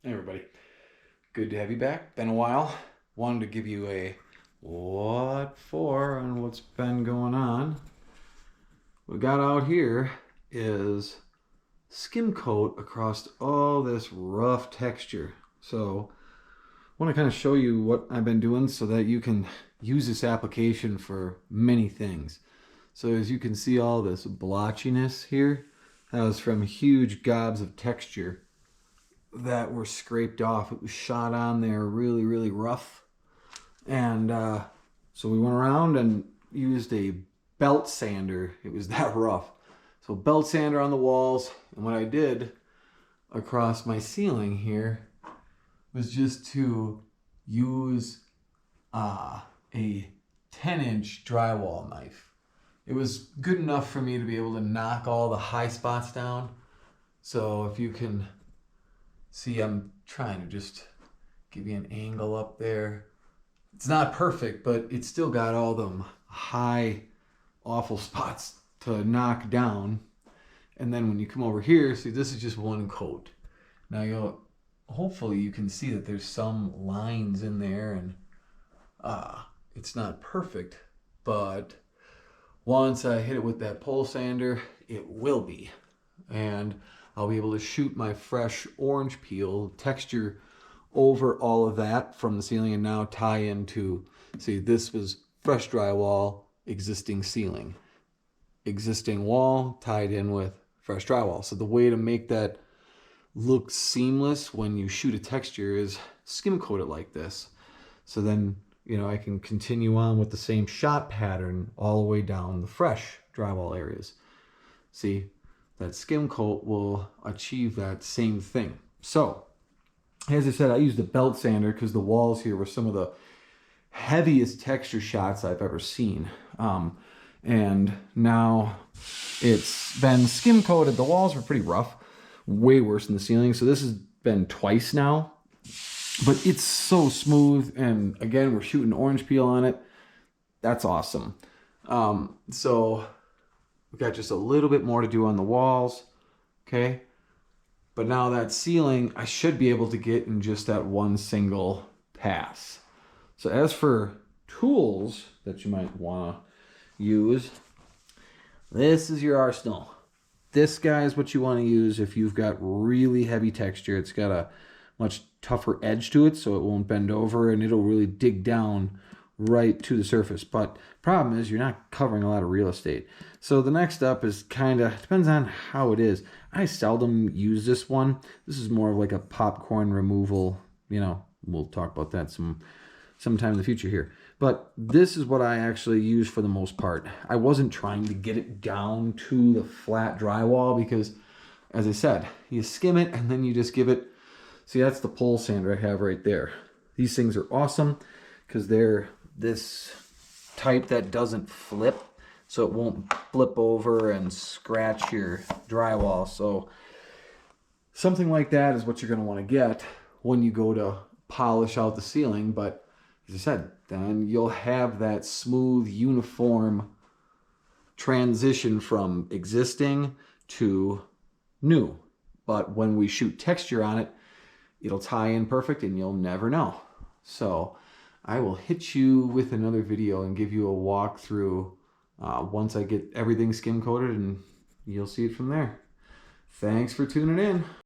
Hey everybody, good to have you back. Been a while. Wanted to give you a what for on what's been going on. What we got out here is skim coat across all this rough texture. So I want to kind of show you what I've been doing so that you can use this application for many things. So as you can see, all this blotchiness here, that was from huge gobs of texture that were scraped off. It was shot on there really, really rough. And so we went around and used a belt sander. It was that rough. So belt sander on the walls. And what I did across my ceiling here was just to use a 10-inch drywall knife. It was good enough for me to be able to knock all the high spots down. So if you can see, I'm trying to just give you an angle up there. It's not perfect, but it's still got all them high, awful spots to knock down. And then when you come over here, see, this is just one coat. Now hopefully you can see that there's some lines in there, and it's not perfect, but once I hit it with that pole sander, it will be. And I'll be able to shoot my fresh orange peel texture over all of that from the ceiling and now tie into, see, this was fresh drywall, existing ceiling, existing wall tied in with fresh drywall. So the way to make that look seamless when you shoot a texture is skim coat it like this. So then, I can continue on with the same shot pattern all the way down the fresh drywall areas. See, that skim coat will achieve that same thing. So, as I said, I used a belt sander because the walls here were some of the heaviest texture shots I've ever seen. And now it's been skim coated. The walls were pretty rough, way worse than the ceiling. So this has been twice now, but it's so smooth. And again, we're shooting orange peel on it. That's awesome. So we got just a little bit more to do on the walls, okay? But now that ceiling, I should be able to get in just that one single pass. So as for tools that you might want to use, this is your arsenal. This guy is what you want to use if you've got really heavy texture. It's got a much tougher edge to it, so it won't bend over, and it'll really dig down right to the surface. But problem is, you're not covering a lot of real estate. So the next up is depends on how it is. I seldom use this one. This is more of like a popcorn removal. We'll talk about that sometime in the future here. But this is what I actually use for the most part. I wasn't trying to get it down to the flat drywall because, as I said, you skim it and then you just give it. See, that's the pole sander I have right there. These things are awesome because they're this type that doesn't flip, so it won't flip over and scratch your drywall. So something like that is what you're going to want to get when you go to polish out the ceiling. But as I said, then you'll have that smooth, uniform transition from existing to new. But when we shoot texture on it, it'll tie in perfect and you'll never know. So I will hit you with another video and give you a walkthrough once I get everything skim coated, and you'll see it from there. Thanks for tuning in.